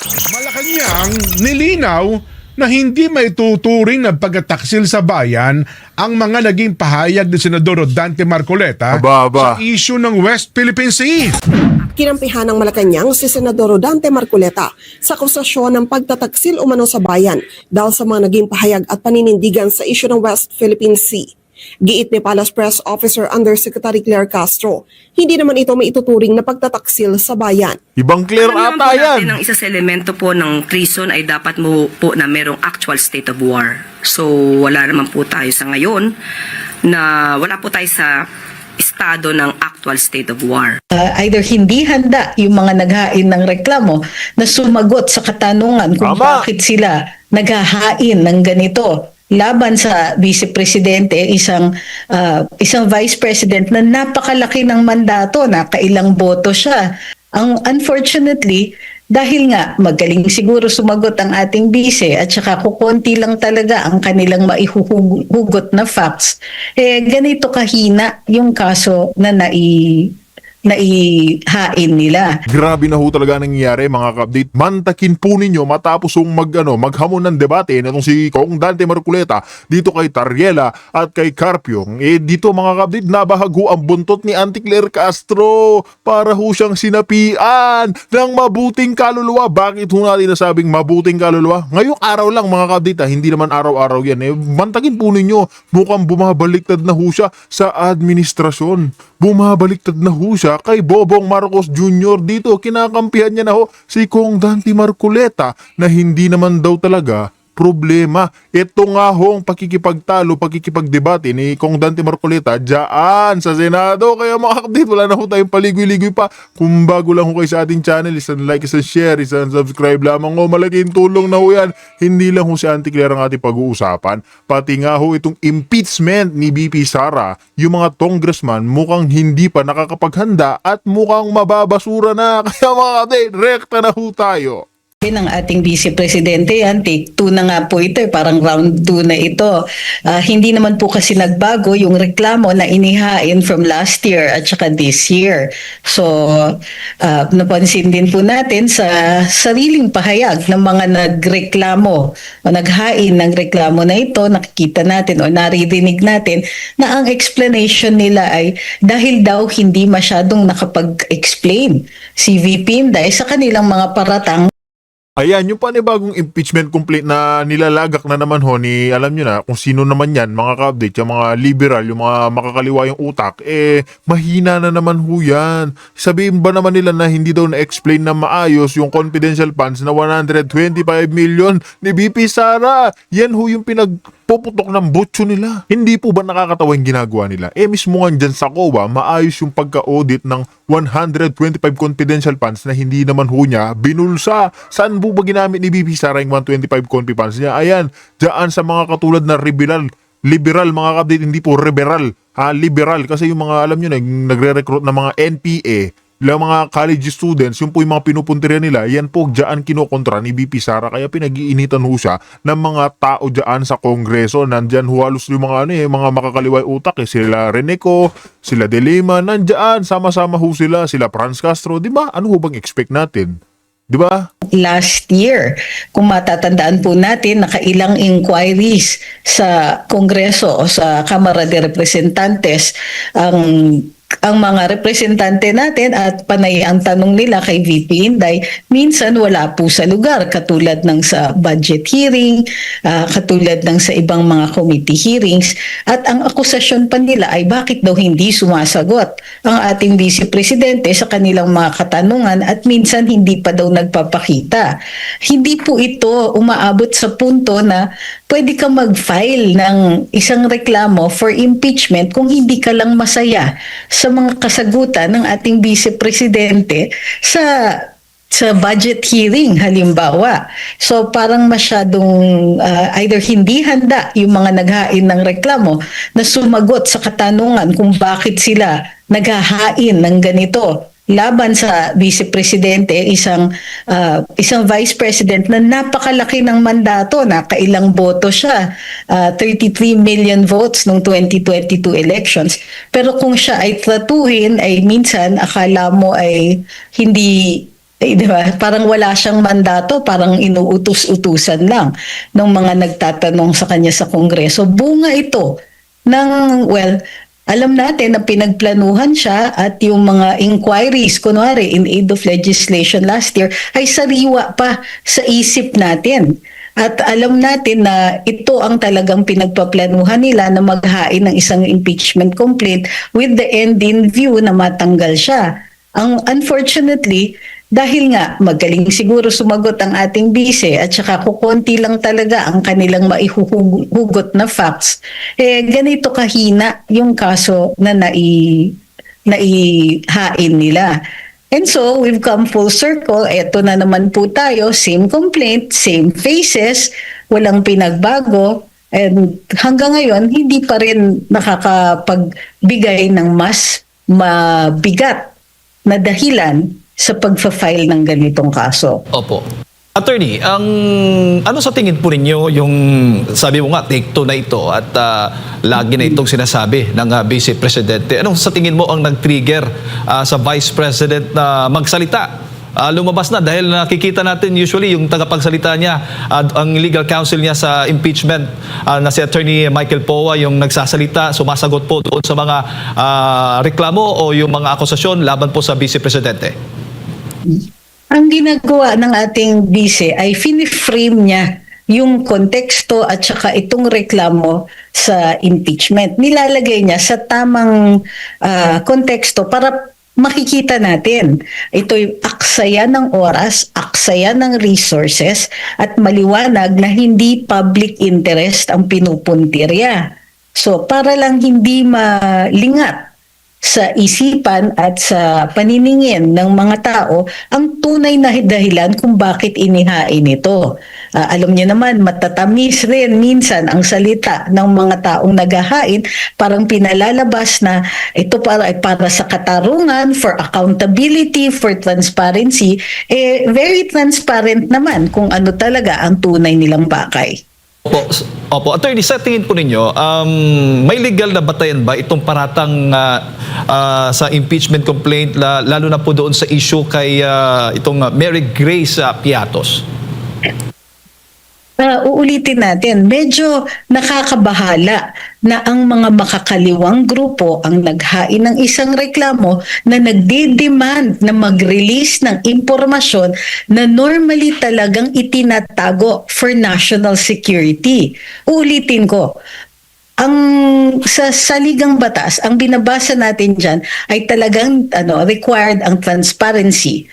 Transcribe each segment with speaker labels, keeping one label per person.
Speaker 1: Malacanang nilinaw na hindi maituturing na pagtataksil sa bayan ang mga naging pahayag ni Senador Dante Marcoleta
Speaker 2: Aba.
Speaker 1: sa issue ng West Philippine Sea.
Speaker 3: Kinampihan ng Malacanang si Senador Dante Marcoleta sa akusasyon ng pagtataksil umano sa bayan dahil sa mga naging pahayag at paninindigan sa issue ng West Philippine Sea. Giit ni Palace Press Officer Undersecretary Claire Castro, hindi naman ito maituturing na pagtataksil sa bayan.
Speaker 2: Ibang clear
Speaker 4: Alam naman
Speaker 2: ata
Speaker 4: po
Speaker 2: yan.
Speaker 4: natin ang isa sa elemento po ng treason ay dapat mo po na merong actual state of war. So wala naman po tayo sa ngayon na wala po tayo sa estado ng actual state of war.
Speaker 5: Either hindi handa yung mga naghain ng reklamo na sumagot sa katanungan kung
Speaker 2: Tama.
Speaker 5: bakit sila naghahain ng ganito laban sa Vice Presidente, isang Vice President na napakalaki ng mandato, na kailang boto siya. Unfortunately, dahil nga magaling siguro sumagot ang ating Vice at saka kukunti lang talaga ang kanilang maihuhugot na facts, ganito kahina yung kaso na naihain nila.
Speaker 2: Grabe na ho talaga nangyayari mga ka-update. Mantakin po ninyo matapos yung maghamon ng debate nitong si Kong Dante Marcoleta dito kay Tariela at kay Carpio. Dito mga ka-update, nabahago ang buntot ni Auntie Claire Castro para ho siyang sinapian ng mabuting kaluluwa. Bakit ho natin nasabing mabuting kaluluwa? Ngayong araw lang mga ka-update, hindi naman araw-araw yan. Mantakin po ninyo, mukhang bumabaliktad na ho siya sa administrasyon. Bumabaliktad na ho siya kay Bobong Marcos Jr. Dito kinakampihan niya na ho si Kong Dante Marcoleta na hindi naman daw talaga problema. Ito nga hong pakikipagtalo, pakikipagdebate ni Kong Dante Marcoleta dyan sa Senado. Kaya mga kapatid, wala na ho tayong paligoy-ligoy pa. Kung bago lang ho kayo sa ating channel, isang like, isang share, isang subscribe lamang ho. Malaking tulong na ho yan. Hindi lang ho si Auntie Claire ang ating pag-uusapan. Pati nga ho itong impeachment ni BP Sara. Yung mga congressman mukhang hindi pa nakakapaghanda at mukhang mababasura na. Kaya mga kapatid, rekta na ho tayo.
Speaker 5: Ng ating Vice Presidente yan, take 2 na nga po ito, parang round 2 na ito. Hindi naman po kasi nagbago yung reklamo na inihain from last year at saka this year. So, napansin din po natin sa sariling pahayag ng mga nagreklamo o naghain ng reklamo na ito, nakikita natin o naririnig natin na ang explanation nila ay dahil daw hindi masyadong nakapag-explain si VP dahil sa kanilang mga paratang.
Speaker 2: Ayan, yung panibagong impeachment complaint na nilalagak na naman ho ni, alam nyo na kung sino naman yan, mga ka-update, yung mga liberal, yung mga makakaliwa yung utak, mahina na naman ho yan. Sabihin ba naman nila na hindi daw na-explain na maayos yung confidential funds na 125 million ni BP Sara? Yan ho yung pinagpuputok ng butso nila. Hindi po ba nakakatawa yung ginagawa nila? Mismo nga dyan sa COA, maayos yung pagka-audit ng 125 confidential funds na hindi naman ho niya binulsa. Saan po ba ginamit ni BP Sara yung 125 confi funds niya? Ayan, dyan sa mga katulad na liberal mga kapatid, hindi po liberal. Liberal kasi yung mga alam nyo na, nagre-recruit ng mga NPA, yung mga college students, yung po yung mga pinupuntirya nila, yan po dyan kinokontra ni BP Sara. Kaya pinag-iinitan ho siya ng mga tao dyan sa Kongreso. Nandyan ho halos yung mga, mga makakaliway utak. Sila Reneco, sila De Lima, nandyan, sama-sama ho sila Franz Castro. Diba? Ano ho bang expect natin? Diba?
Speaker 5: Last year, kung matatandaan po natin, nakailang inquiries sa Kongreso o sa Kamara de Representantes ang mga representante natin at panay ang tanong nila kay VP Inday, minsan wala po sa lugar, katulad ng sa budget hearing, katulad ng sa ibang mga committee hearings, at ang akusasyon pa nila ay bakit daw hindi sumasagot ang ating Vice Presidente sa kanilang mga katanungan at minsan hindi pa daw nagpapakita. Hindi po ito umaabot sa punto na pwede kang mag-file ng isang reklamo for impeachment kung hindi ka lang masaya sa mga kasagutan ng ating Vice Presidente sa budget hearing halimbawa. So parang masyadong either hindi handa yung mga naghain ng reklamo na sumagot sa katanungan kung bakit sila naghahain ng ganito laban sa Vice Presidente, isang Vice President na napakalaki ng mandato, na kailang boto siya, 33 million votes noong 2022 elections. Pero kung siya ay tratuhin, ay minsan akala mo ay hindi Di ba? Parang wala siyang mandato, parang inuutos-utusan lang ng mga nagtatanong sa kanya sa Kongreso. Bunga ito ng, well, alam natin na pinagplanuhan siya at yung mga inquiries, kunwari in aid of legislation last year, ay sariwa pa sa isip natin. At alam natin na ito ang talagang pinagpaplanuhan nila na maghain ng isang impeachment complaint with the end in view na matanggal siya. Unfortunately, dahil nga magaling siguro sumagot ang ating bise at saka kukonti lang talaga ang kanilang maihuhugot na facts, ganito kahina yung kaso na naihain nila. And so, we've come full circle. Eto na naman po tayo, same complaint, same faces, walang pinagbago. And hanggang ngayon, hindi pa rin nakakapagbigay ng mas mabigat na dahilan sa pagfa-file ng ganitong kaso.
Speaker 6: Opo. Attorney, ano sa tingin po ninyo yung sabi mo nga take two na ito at lagi na itong sinasabi ng Vice Presidente. Anong sa tingin mo ang nag-trigger sa Vice President na magsalita? Lumabas na dahil nakikita natin usually yung tagapagsalita niya, ang legal counsel niya sa impeachment na si Attorney Michael Poa yung nagsasalita, sumasagot po doon sa mga reklamo o yung mga akusasyon laban po sa Vice Presidente.
Speaker 5: Ang ginagawa ng ating bise ay fini-frame niya yung konteksto at saka itong reklamo sa impeachment. Nilalagay niya sa tamang konteksto para makikita natin. Ito'y aksaya ng oras, aksaya ng resources at maliwanag na hindi public interest ang pinupuntirya. So para lang hindi malingat sa isipan at sa paniningin ng mga tao ang tunay na dahilan kung bakit inihain ito. Alam niyo naman, matatamis rin minsan ang salita ng mga taong naghahain, parang pinalalabas na ito para sa katarungan, for accountability, for transparency. Very transparent naman kung ano talaga ang tunay nilang bakay.
Speaker 6: Opo. Attorney, sa tingin po ninyo, may legal na batayan ba itong paratang sa impeachment complaint, lalo na po doon sa issue kay itong Mary Grace Piatos?
Speaker 5: Uulitin natin, medyo nakakabahala na ang mga makakaliwang grupo ang naghain ng isang reklamo na nagde-demand na mag-release ng impormasyon na normally talagang itinatago for national security. Uulitin ko, sa saligang batas, ang binabasa natin dyan ay talagang required ang transparency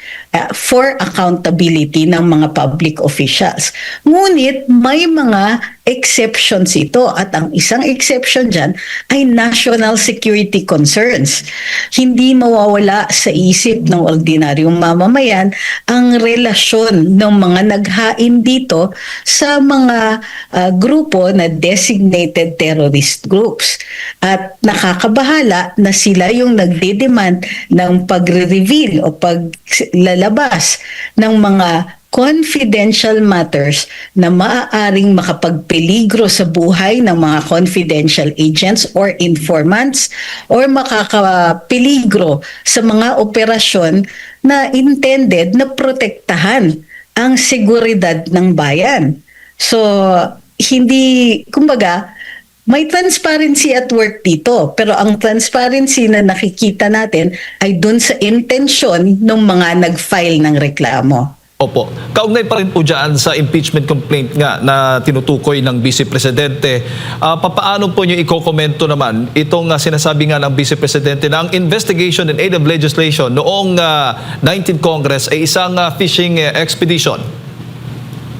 Speaker 5: for accountability ng mga public officials. Ngunit may mga exceptions ito at ang isang exception dyan ay national security concerns. Hindi mawawala sa isip ng ordinaryong mamamayan ang relasyon ng mga naghain dito sa mga grupo na designated terrorist groups. At nakakabahala na sila yung nagde-demand ng pagre-reveal o paglalabas ng mga confidential matters na maaaring makapagpeligro sa buhay ng mga confidential agents or informants or makakapeligro sa mga operasyon na intended na protektahan ang seguridad ng bayan. So, kumbaga, may transparency at work dito, pero ang transparency na nakikita natin ay dun sa intensyon ng mga nag-file ng reklamo.
Speaker 6: Opo. Kaugnay pa rin po dyan sa impeachment complaint nga na tinutukoy ng Vice Presidente. Papaano po nyo ikokomento naman itong sinasabi nga ng Vice Presidente na ang investigation in aid of legislation noong 19th Congress ay isang fishing expedition?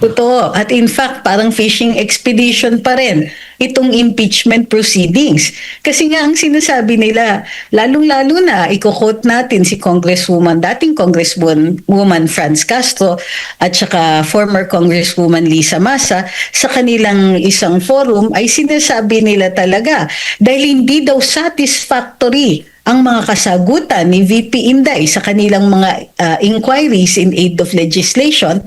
Speaker 5: Totoo. At in fact, parang fishing expedition pa rin itong impeachment proceedings. Kasi nga ang sinasabi nila, lalong-lalo na, i-quote natin si dating Congresswoman Franz Castro at saka former Congresswoman Lisa Masa, sa kanilang isang forum ay sinasabi nila talaga dahil hindi daw satisfactory ang mga kasagutan ni VP Inday sa kanilang mga inquiries in aid of legislation,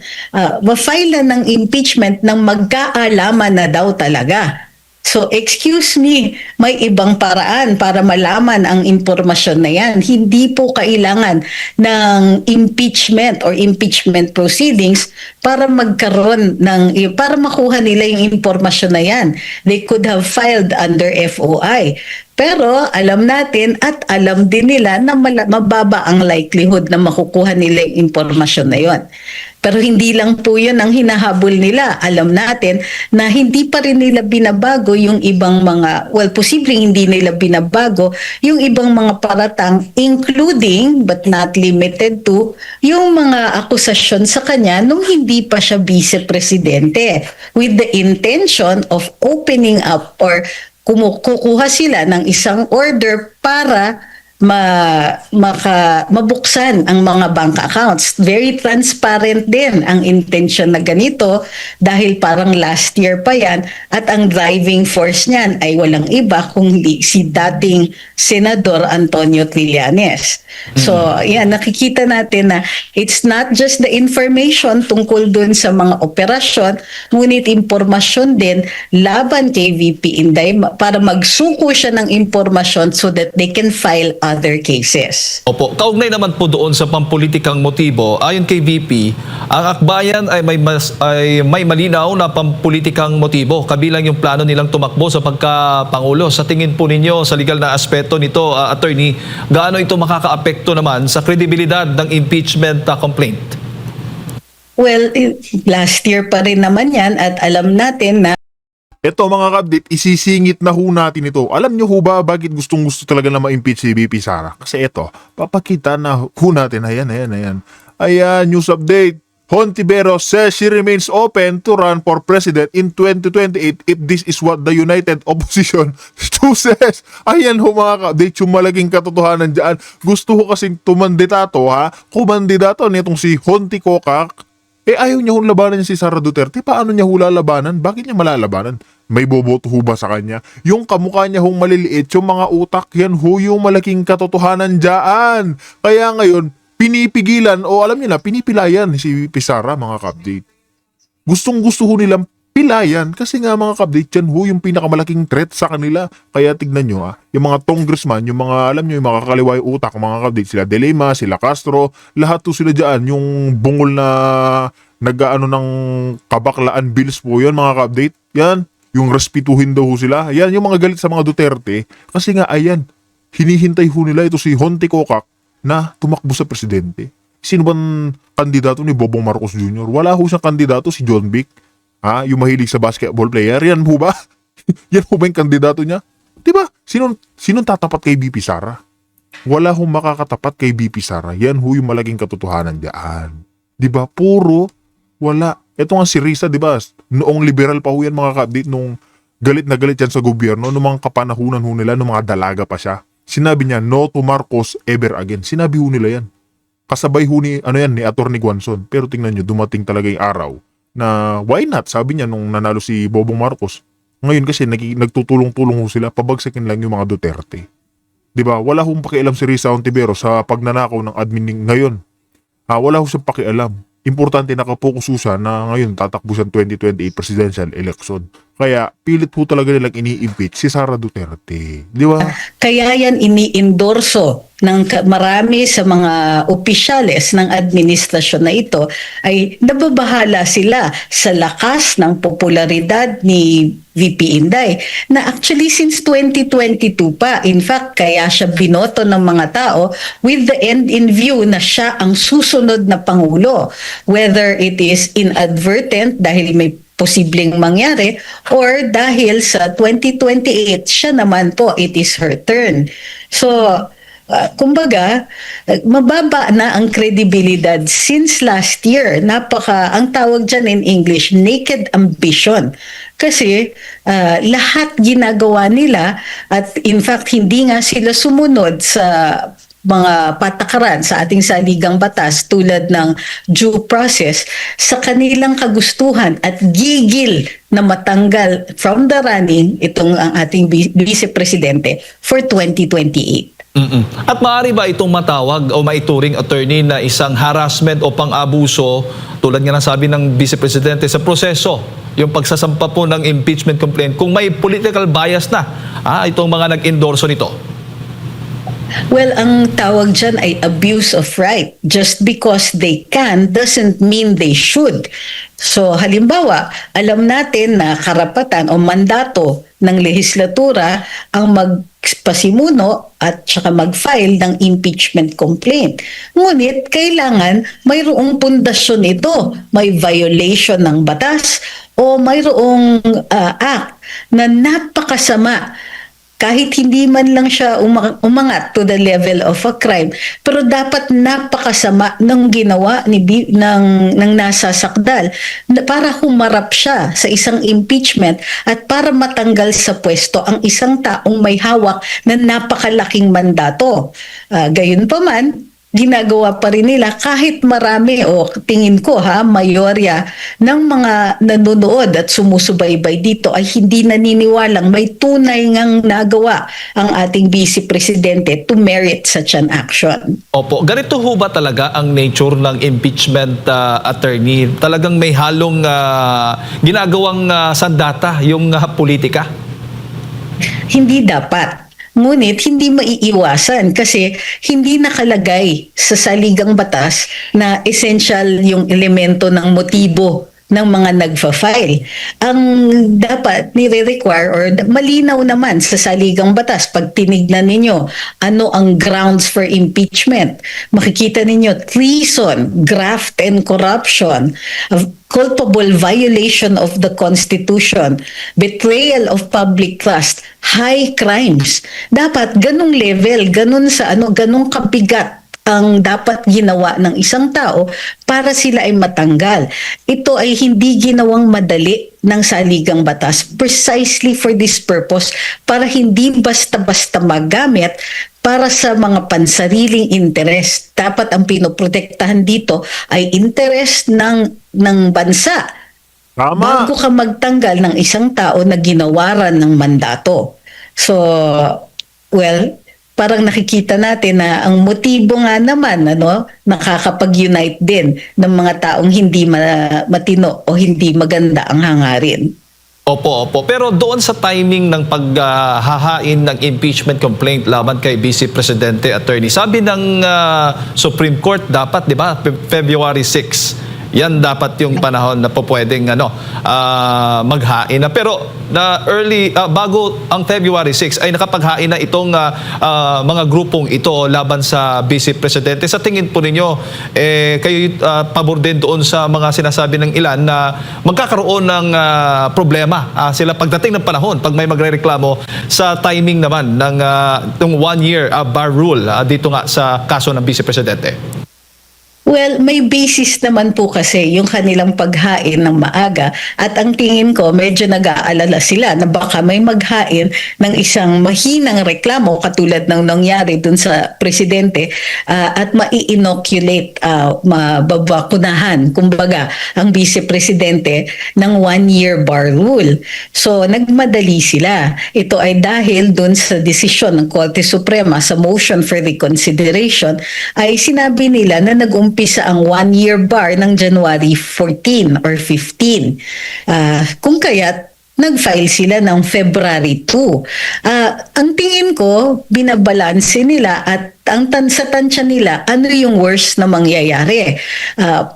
Speaker 5: ma-file na ng impeachment ng magkaalaman na daw talaga. So, excuse me, may ibang paraan para malaman ang impormasyon na yan. Hindi po kailangan ng impeachment or impeachment proceedings para magkaroon para makuha nila yung impormasyon na yan. They could have filed under FOI. Pero alam natin at alam din nila na mababa ang likelihood na makukuha nila yung impormasyon na yon. Pero hindi lang po yun ang hinahabol nila. Alam natin na hindi pa rin nila binabago yung ibang posibleng hindi nila binabago yung ibang mga paratang, including but not limited to yung mga akusasyon sa kanya nung hindi pa siya vice-presidente, with the intention of opening up or kukuha sila ng isang order para mabuksan ang mga bank accounts. Very transparent din ang intention na ganito dahil parang last year pa yan at ang driving force niyan ay walang iba kundi si dating Senador Antonio Trillanes. So, yan, nakikita natin na it's not just the information tungkol dun sa mga operasyon, ngunit impormasyon din laban kay VP Inday para magsuko siya ng impormasyon so that they can file other cases.
Speaker 6: Opo, kaugnay naman po doon sa pampulitikang motibo, ayon kay VP, ang akbayan ay may malinaw na pampulitikang motibo, kabilang yung plano nilang tumakbo sa pagka-pangulo. Sa tingin po ninyo sa legal na aspeto nito, attorney, gaano ito makakaapekto naman sa kredibilidad ng impeachment complaint?
Speaker 5: Well, last year pa rin naman yan at alam natin na
Speaker 2: Ito mga kabdit, isisingit na ho natin ito. Alam nyo ho ba bakit gustong-gusto talaga na ma-impeach si VP Sara? Kasi ito, papakita na ho natin. Ayan. Ayan, news update. Hontiveros says she remains open to run for president in 2028 if this is what the United Opposition chooses. Ayan ho mga kabdit, yung malaking katotohanan dyan. Gusto ho kasing tumandidato kumandidato nitong si Honti Kokak. Ayaw niya hong labanan niya si Sara Duterte. Paano niya hula labanan? Bakit niya malalabanan? May boboto ho ba sa kanya? Yung kamukha niya hong maliliit, yung mga utak, yan ho yung malaking katotohanan dyan. Kaya ngayon, pinipigilan o alam niyo na, pinipilayan si Sara mga kapdate. Gustong-gusto ho nilang pilayan kasi nga mga kapdate, yan ho yung pinakamalaking threat sa kanila. Kaya tignan nyo yung mga congressman, yung mga alam nyo, yung mga kakaliway utak, mga kapdate, sila De Lima, sila Castro, lahat to sila dyan, yung bungol na nag-ano ng kabaklaan bills po yun mga kapdate, yan, yung respituhin daw ho sila, yan, yung mga galit sa mga Duterte, kasi nga ayan, hinihintay ho nila ito si Honti Kokak na tumakbo sa presidente. Sino bang kandidato ni Bobong Marcos Jr.? Wala ho siyang kandidato, si John Vic. Yung mahilig sa basketball player, yan ho ba? Yan ho ba yung kandidato niya? Diba? Sinong tatapat kay BP Sara? Wala hong makakatapat kay BP Sara. Yan ho yung malaking katotohanan diyan. Diba? Puro wala. Ito nga si Risa, diba? Noong liberal pa ho yan mga kabdit, nung galit na galit yan sa gobyerno, nung mga kapanahunan ho nila, nung mga dalaga pa siya. Sinabi niya, no to Marcos ever again. Sinabi ho nila yan. Kasabay ho ni Atty. Guanzon. Pero tingnan nyo, dumating talaga yung araw na why not? Sabi niya nung nanalo si Bobong Marcos. Ngayon kasi nagtutulong-tulong ho sila, pabagsakin lang yung mga Duterte. Diba? Wala hong pakialam si Risa Hontiveros sa pagnanakaw ng admin ngayon. Wala ho siyang pakialam. Importante nakapokus ho siya na ngayon tatakbo siya 2028 presidential election. Kaya pilit po talaga nilang ini-impeach si Sara Duterte. Di ba?
Speaker 5: Kaya yan ini-endorso ng marami sa mga opisyales ng administrasyon na ito ay nababahala sila sa lakas ng popularidad ni VP Inday na actually since 2022 pa. In fact, kaya siya binoto ng mga tao with the end in view na siya ang susunod na Pangulo. Whether it is inadvertent dahil may posibleng mangyari or dahil sa 2028 siya naman po, it is her turn. So, kumbaga, mababa na ang kredibilidad since last year. Ang tawag dyan in English, naked ambition. Kasi lahat ginagawa nila at in fact hindi nga sila sumunod sa mga patakaran sa ating saligang batas tulad ng due process sa kanilang kagustuhan at gigil na matanggal from the running itong ang ating vice-presidente for 2028.
Speaker 6: Mm-mm. At maaari ba itong matawag o maituring, attorney, na isang harassment o pang-abuso tulad nga ng sabi ng Vice Presidente sa proseso, yung pagsasampa po ng impeachment complaint kung may political bias na itong mga nag-endorso nito?
Speaker 5: Well, ang tawag dyan ay abuse of right. Just because they can doesn't mean they should. So halimbawa, alam natin na karapatan o mandato ng lehislatura ang magpasimuno at saka mag-file ng impeachment complaint. Ngunit kailangan mayroong pundasyon ito. May violation ng batas o mayroong act na napakasama, kahit hindi man lang siya umangat to the level of a crime, pero dapat napakasama ng ginawa ng nasasakdal para humarap siya sa isang impeachment at para matanggal sa pwesto ang isang taong may hawak na napakalaking mandato. Gayunpaman, ginagawa pa rin nila kahit marami o tingin ko mayorya ng mga nanonood at sumusubaybay dito ay hindi naniniwalang may tunay ngang nagawa ang ating Vice Presidente to merit such an action.
Speaker 6: Opo, ganito ho ba talaga ang nature ng impeachment, attorney? Talagang may halong ginagawang sandata yung politika?
Speaker 5: Hindi dapat. Ngunit hindi maiiwasan kasi hindi nakalagay sa saligang batas na essential yung elemento ng motibo ng mga nagfa-file. Ang dapat nire-require or malinaw naman sa saligang batas pag tinignan ninyo ano ang grounds for impeachment. Makikita ninyo treason, graft and corruption, culpable violation of the Constitution, betrayal of public trust, high crimes. Dapat ganung level, ganung kabigat ang dapat ginawa ng isang tao para sila ay matanggal. Ito ay hindi ginawang madali ng saligang batas precisely for this purpose, para hindi basta-basta magamit para sa mga pansariling interest. Dapat ang pinoprotektahan dito ay interest ng bansa.
Speaker 2: Tama.
Speaker 5: Bago ka magtanggal ng isang tao na ginawaran ng mandato. So, well, parang nakikita natin na ang motibo nga naman nakakapag-unite din ng mga taong hindi matino o hindi maganda ang hangarin.
Speaker 6: Opo. Pero doon sa timing ng paghahain ng impeachment complaint laban kay Vice Presidente, attorney, sabi ng Supreme Court dapat, di ba, February 6. Yan dapat yung panahon na po pwedeng maghain na. Pero bago ang February 6 ay nakapaghain na itong mga grupong ito laban sa Vice Presidente. Sa tingin po ninyo, kayo pabor din doon sa mga sinasabi ng ilan na magkakaroon ng problema sila pagdating ng panahon pag may magrereklamo sa timing naman ng 1-year bar rule dito nga sa kaso ng Vice Presidente?
Speaker 5: Well, may basis naman po kasi yung kanilang paghain ng maaga at ang tingin ko medyo nag-aalala sila na baka may maghain ng isang mahinang reklamo katulad ng nangyari dun sa presidente at mai-inoculate, mababakunahan, kumbaga, ang vice presidente ng 1-year bar rule. So, nagmadali sila. Ito ay dahil dun sa desisyon ng Korte Suprema sa motion for reconsideration ay sinabi nila na nag-umpisa ang 1-year bar ng January 14 or 15. Kung kaya't nag-file sila ng February 2. Ang tingin ko, binabalanse nila at sa tansya nila, ano yung worst na mangyayari?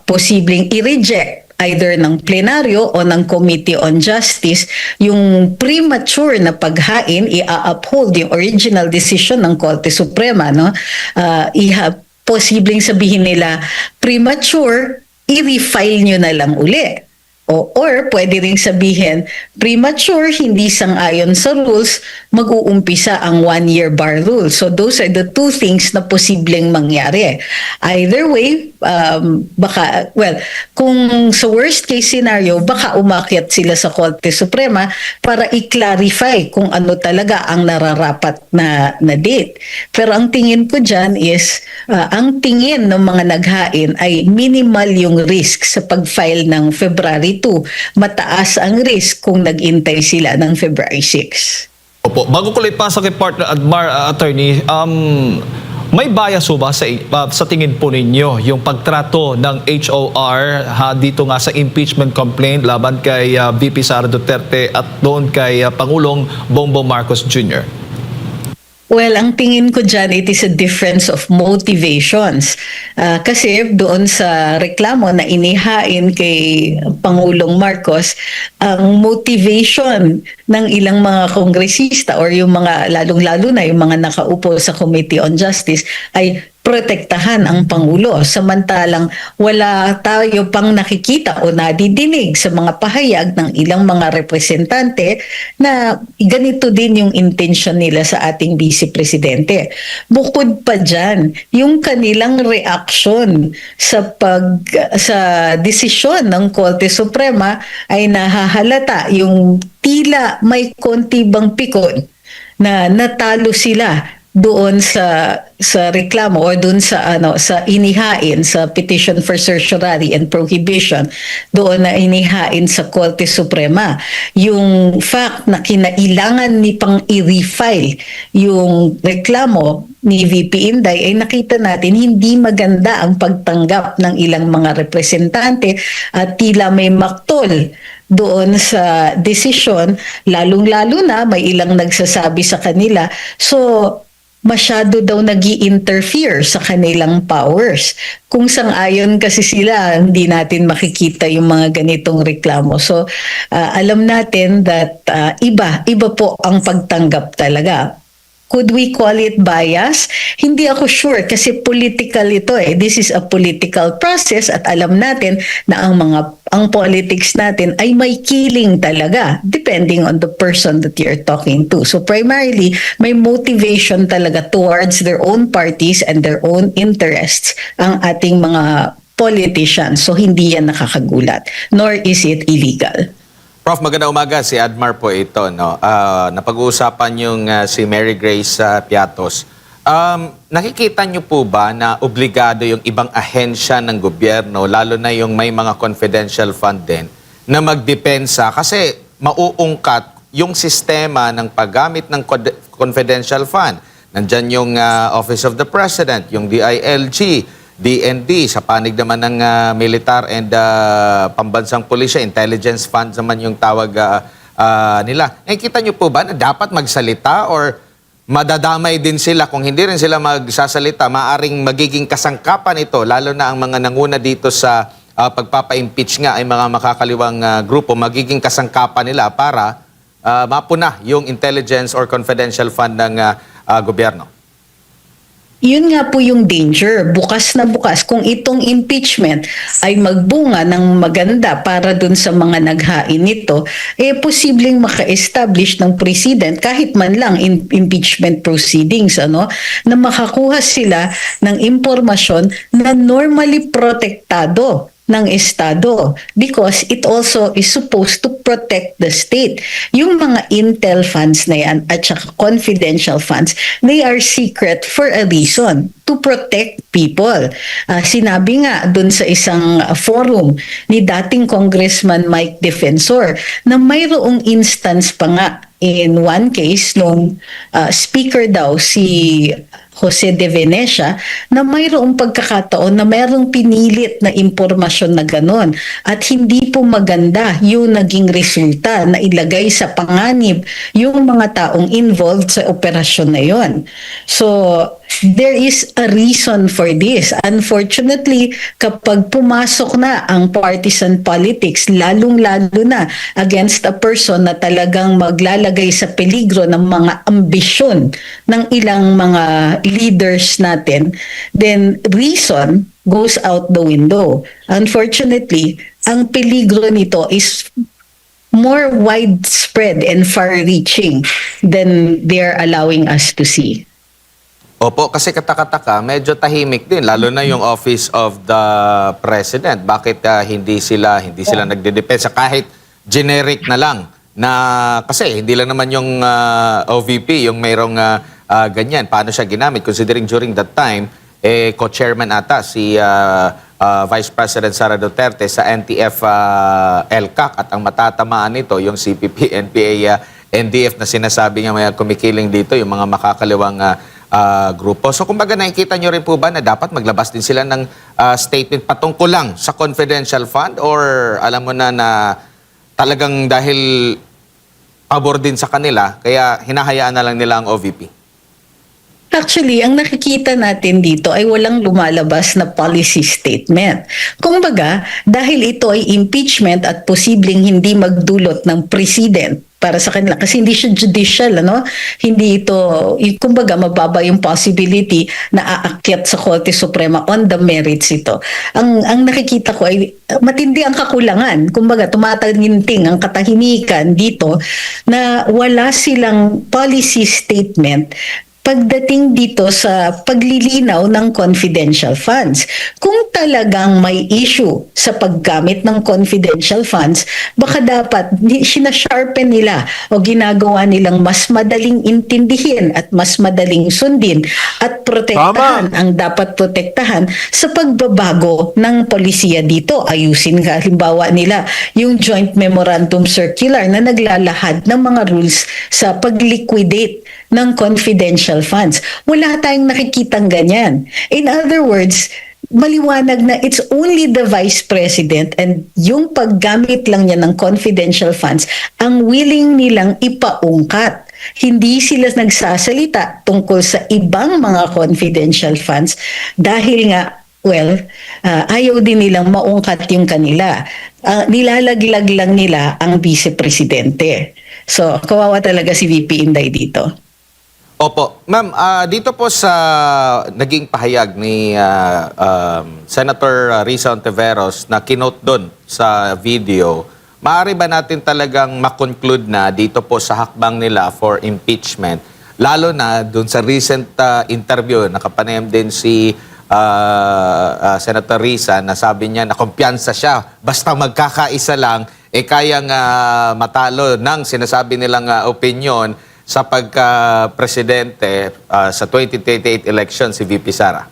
Speaker 5: Posibleng i-reject either ng plenaryo o ng Committee on Justice yung premature na paghain, i-uphold yung original decision ng Korte Suprema, posibleng sabihin nila premature, i-refile nyo na lang uli. Or pwede ring sabihin, premature, hindi sang-ayon sa rules, mag-uumpisa ang 1-year bar rule. So those are the two things na posibleng mangyari. Either way, kung sa worst case scenario, baka umakyat sila sa Korte Suprema para i-clarify kung ano talaga ang nararapat na date. Pero ang tingin ko dyan is, ang tingin ng mga naghain ay minimal yung risk sa pag-file ng February 2. Mataas ang risk kung nag-intay sila ng February 6.
Speaker 6: Opo, bago ko lang ipasok kay partner attorney, may bias ho ba sa tingin po ninyo yung pagtrato ng HOR dito nga sa impeachment complaint laban kay VP Sara Duterte at doon kay Pangulong Bongbong Marcos Jr.?
Speaker 5: Well, ang tingin ko dyan, it is a difference of motivations. Kasi doon sa reklamo na inihain kay Pangulong Marcos, ang motivation ng ilang mga kongresista or yung mga, lalong-lalo na yung mga nakaupo sa Committee on Justice ay protektahan ang Pangulo. Samantalang wala tayo pang nakikita o nadidinig sa mga pahayag ng ilang mga representante na ganito din yung intention nila sa ating Vice Presidente. Bukod pa dyan, yung kanilang reaction sa desisyon ng Korte Suprema ay nahahalata yung tila may konti bang pikon na natalo sila doon sa reklamo o doon sa inihain sa petition for certiorari and prohibition doon na inihain sa Korte Suprema, yung fact na kinailangan ni pang i-refile yung reklamo ni VP Inday ay nakita natin hindi maganda ang pagtanggap ng ilang mga representante at tila may maktol doon sa desisyon, lalong-lalo na may ilang nagsasabi sa kanila. So masyado daw nag-i-interfere sa kanilang powers. Kung sang-ayon kasi sila, hindi natin makikita yung mga ganitong reklamo. So, alam natin that iba po ang pagtanggap talaga. Could we call it bias? Hindi ako sure kasi political ito eh. This is a political process at alam natin na ang politics natin ay may killing talaga depending on the person that you're talking to. So primarily, may motivation talaga towards their own parties and their own interests ang ating mga politicians. So hindi yan nakakagulat, nor is it illegal.
Speaker 7: Prof, magandang umaga. Si Admar po ito. No? Napag-uusapan yung si Mary Grace Piatos. Nakikita niyo po ba na obligado yung ibang ahensya ng gobyerno, lalo na yung may mga confidential fund din, na magdepensa? Kasi mauungkat yung sistema ng paggamit ng confidential fund. Nandyan yung Office of the President, yung DILG, DND, sa panig naman ng militar and pambansang pulisya, intelligence funds naman yung tawag nila. Nakikita niyo po ba na dapat magsalita or madadamay din sila? Kung hindi rin sila magsasalita, maaring magiging kasangkapan ito, lalo na ang mga nanguna dito sa pagpapa-impeach nga ay mga makakaliwang grupo, magiging kasangkapan nila para mapuna yung intelligence or confidential fund ng gobyerno.
Speaker 5: Yun nga po yung danger. Bukas na bukas, kung itong impeachment ay magbunga ng maganda para dun sa mga naghain nito, posibleng maka-establish ng president kahit man lang impeachment proceedings, na makakuha sila ng impormasyon na normally protektado ng Estado because it also is supposed to protect the state. Yung mga intel funds na yan at saka confidential funds, they are secret for a reason, to protect people. Sinabi nga dun sa isang forum ni dating Congressman Mike Defensor na mayroong instance pa nga in one case nung speaker daw si Jose de Venecia na mayroong pagkakataon na mayroong pinilit na impormasyon na ganon at hindi po maganda yung naging resulta na ilagay sa panganib yung mga taong involved sa operasyon na yon. So there is a reason for this. Unfortunately, kapag pumasok na ang partisan politics, lalong-lalo na against a person na talagang maglalagay sa peligro ng mga ambisyon ng ilang mga leaders natin, then reason goes out the window. Unfortunately, ang peligro nito is more widespread and far-reaching than they're allowing us to see.
Speaker 7: Opo, kasi katakataka, medyo tahimik din, lalo na yung Office of the President. Bakit hindi sila nagdedepensa kahit generic na lang? Kasi hindi lang naman yung OVP, yung mayroong ganyan. Paano siya ginamit? Considering during that time, co-chairman ata si Vice President Sara Duterte sa NTF LCAC at ang matatamaan nito yung CPP, NPA NDF na sinasabi nga may kumikiling dito, yung mga makakaliwang grupo. So kumbaga nakikita nyo rin po ba na dapat maglabas din sila ng statement patungkol lang sa confidential fund, or alam mo na talagang dahil pabor din sa kanila, kaya hinahayaan na lang nila ang OVP?
Speaker 5: Actually, ang nakikita natin dito ay walang lumalabas na policy statement. Kumbaga, dahil ito ay impeachment at posibleng hindi magdulot ng president para sa kanila, kasi hindi siya judicial, ano? Hindi ito, kumbaga, mababa yung possibility na aakyat sa Korte Suprema on the merits ito. Ang nakikita ko ay matindi ang kakulangan. Kumbaga, tumataginting ang katahimikan dito na wala silang policy statement pagdating dito sa paglilinaw ng confidential funds. Kung talagang may issue sa paggamit ng confidential funds, baka dapat sinasharpen nila o ginagawa nilang mas madaling intindihin at mas madaling sundin at protektahan ang dapat protektahan sa pagbabago ng polisiya dito. Ayusin halimbawa nila yung Joint Memorandum Circular na naglalahad ng mga rules sa pag-liquidate ng confidential funds. Wala tayong nakikitang ganyan. In other words, maliwanag na it's only the Vice President and yung paggamit lang niya ng confidential funds ang willing nilang ipaungkat. Hindi sila nagsasalita tungkol sa ibang mga confidential funds dahil nga, ayaw din nilang maungkat yung kanila. Nilalaglag lang nila ang Vice Presidente. So, kawawa talaga si VP Inday dito.
Speaker 7: Opo. Ma'am, dito po sa naging pahayag ni Senator Risa Ontiveros na kinote doon sa video, maaari ba natin talagang makonclude na dito po sa hakbang nila for impeachment, lalo na doon sa recent interview, nakapanayam din si Senator Risa na sabi niya na kumpiyansa siya, basta magkakaisa lang, kayang matalo ng sinasabi nilang opinion sa pagka-presidente sa 2028 election si VP Sara?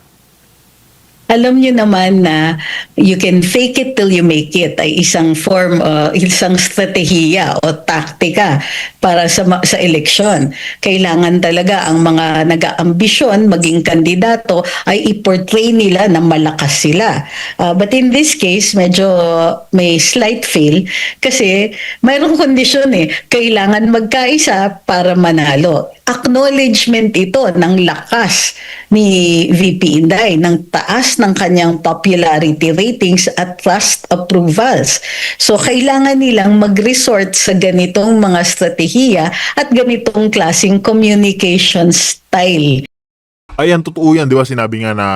Speaker 5: Alam niyo naman na you can fake it till you make it ay isang form, isang strategiya o taktika para sa eleksyon. Kailangan talaga ang mga nag-aambisyon maging kandidato ay i-portray nila na malakas sila. But in this case, medyo may slight fail kasi mayroong kondisyon kailangan magkaisa para manalo. Acknowledgement ito ng lakas ni VP Inday, ng taas ng kanyang popularity ratings at trust approvals. So kailangan nilang mag-resort sa ganitong mga strategiya at ganitong klaseng communication style.
Speaker 2: Ayan, totoo yan, di ba? Sinabi nga na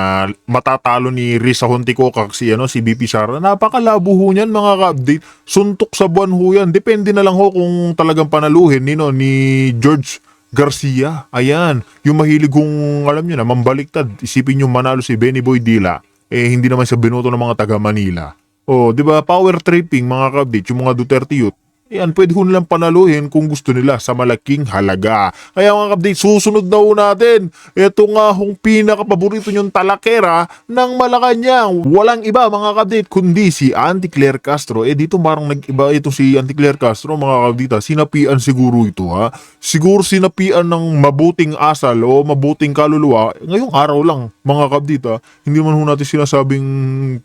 Speaker 2: matatalo ni Risa Honticoca si VP Sara. Napakalabo ho niyan, mga ka-update. Suntok sa buwan ho yan. Depende na lang ho kung talagang panaluhin ni George Garcia. Ayan, yung mahilig kong, alam nyo na, mambaliktad. Isipin nyo manalo si Benny Boy Dila. Hindi naman siya binoto ng mga taga Manila. Di ba, power tripping, mga ka-update, yung mga Duterte youth. Ayan, pwede ho nilang panaluhin kung gusto nila sa malaking halaga. Kaya mga kapatid, susunod na ho natin. Ito nga hong pinakapaborito nyong talakera ng Malacanang. Walang iba mga kapatid, kundi si Auntie Claire Castro. Dito parang nag-iba ito si Auntie Claire Castro, mga kapatid. Sinapian siguro ito ha. Siguro sinapian ng mabuting asal o mabuting kaluluwa. Ngayong araw lang mga kapatid ha. Hindi man ho natin sinasabing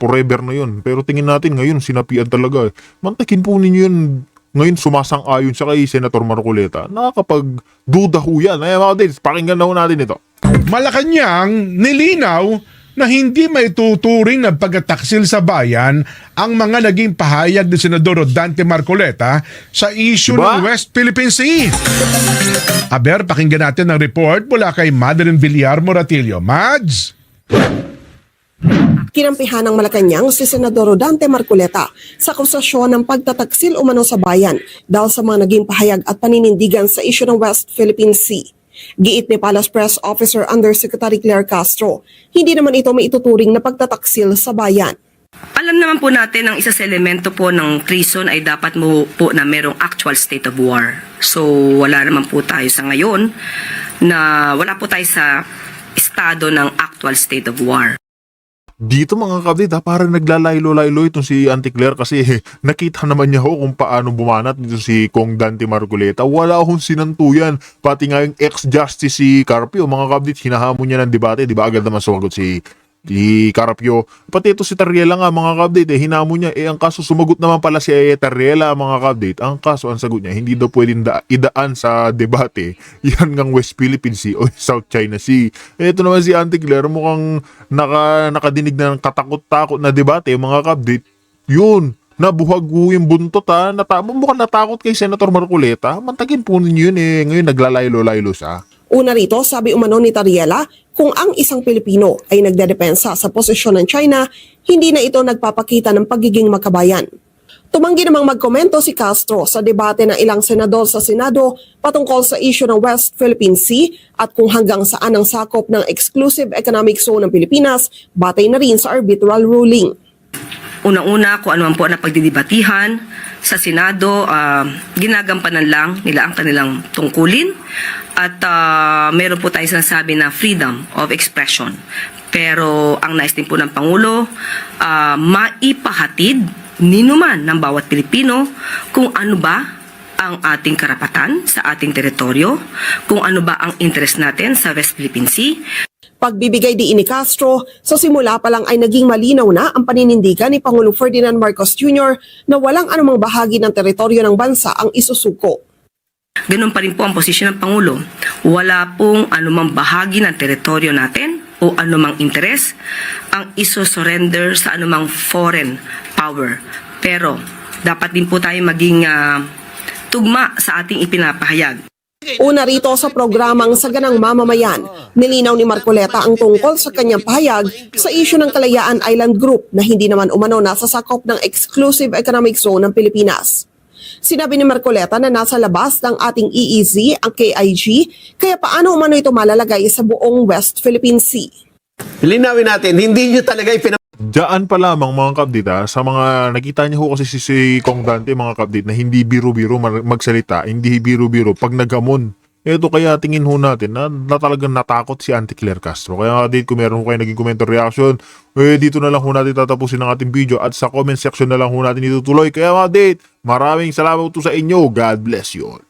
Speaker 2: forever na yun. Pero tingin natin ngayon sinapian talaga. Mantakin po ninyo yun. Ngayon sumasang-ayon siya kay Senator Marcoleta. Nakakapag-duda ho yan. Ay mga kapatid, pakinggan na ho natin ito.
Speaker 1: Malacanang nilinaw na hindi may tuturing na pagtataksil sa bayan ang mga naging pahayag ni Senador Dante Marcoleta sa issue ng West Philippine Sea. Aber, pakinggan natin ang report mula kay Madeline Villar Moratillo. Mads?
Speaker 3: Kinampihan ng Malacanang si Senador Dante Marcoleta sa akusasyon ng pagtataksil umano sa bayan dahil sa mga naging pahayag at paninindigan sa isyu ng West Philippine Sea. Giit ni Palace Press Officer Undersecretary Claire Castro, hindi naman ito may ituturing na pagtataksil sa bayan.
Speaker 4: Alam naman po natin ang isa sa elemento po ng treason ay dapat mo po na merong actual state of war. So wala naman po tayo sa ngayon na wala po tayo sa estado ng actual state of war.
Speaker 2: Dito mga kapatid parang naglalaylo-laylo itong si Auntie Claire kasi nakita naman niya ho kung paano bumanat dito si Kong Dante Marcoleta. Wala akong sinantuyan. Pati nga yung ex-justice si Carpio, mga kapatid, hinahamon niya ng debate. Di ba agad naman sumagot si Carpio. Pati ito si Tarriela nga mga kapatid, hinamon niya. Ang kaso sumagot naman pala si Tarriela mga kapatid. Ang kaso, ang sagot niya, hindi daw pwedeng idaan sa debate. Yan ngang West Philippine Sea o South China Sea. Ito naman si Auntie Claire, mukhang nakadinig na ng katakot-takot na debate mga kapatid. Yun, nabuhag yung buntot mukhang natakot kay Senator Marcoleta. Mantagin po ninyo yun ngayon naglalaylo-laylo siya.
Speaker 3: Una rito, sabi umano ni Tarriela, kung ang isang Pilipino ay nagdedepensa sa posisyon ng China, hindi na ito nagpapakita ng pagiging makabayan. Tumanggi namang magkomento si Castro sa debate ng ilang senador sa Senado patungkol sa issue ng West Philippine Sea at kung hanggang saan ang sakop ng Exclusive Economic Zone ng Pilipinas, batay na rin sa arbitral ruling.
Speaker 4: Unang-una, kung ano man po na pagdidibatihan sa Senado, ginagampanan lang nila ang kanilang tungkulin at meron po tayo sinasabi na freedom of expression. Pero ang nais din po ng Pangulo, maipahatid ninuman ng bawat Pilipino kung ano ba ang ating karapatan sa ating teritoryo, kung ano ba ang interest natin sa West Philippine Sea.
Speaker 3: Pagbibigay diin ni Castro, sa simula pa lang ay naging malinaw na ang paninindigan ni Pangulong Ferdinand Marcos Jr. na walang anumang bahagi ng teritoryo ng bansa ang isusuko.
Speaker 4: Ganun pa rin po ang posisyon ng Pangulo. Wala pong anumang bahagi ng teritoryo natin o anumang interes ang isosurrender sa anumang foreign power. Pero dapat din po tayo maging tugma sa ating ipinapahayag.
Speaker 3: Una rito sa programang Saganang Mamamayan, nilinaw ni Marcoleta ang tungkol sa kanyang pahayag sa isyu ng Kalayaan Island Group na hindi naman umano nasa sakop ng Exclusive Economic Zone ng Pilipinas. Sinabi ni Marcoleta na nasa labas ng ating EEZ ang KIG, kaya paano umano ito malalagay sa buong West Philippine Sea?
Speaker 8: Linawin natin, hindi nyo talaga
Speaker 2: Diyan pa lamang mga kapdit sa mga nakita niyo ho kasi si Kong Dante mga kapdit na hindi biro-biro magsalita, hindi biro-biro pag naghamon. Ito kaya tingin ho natin na talagang natakot si Auntie Claire Castro. Kaya kapdit kung meron ho kayo naging comment or reaction, dito na lang ho natin tatapusin ang ating video at sa comment section na lang ho natin itutuloy. Kaya kapdit, maraming salamat po sa inyo. God bless you all.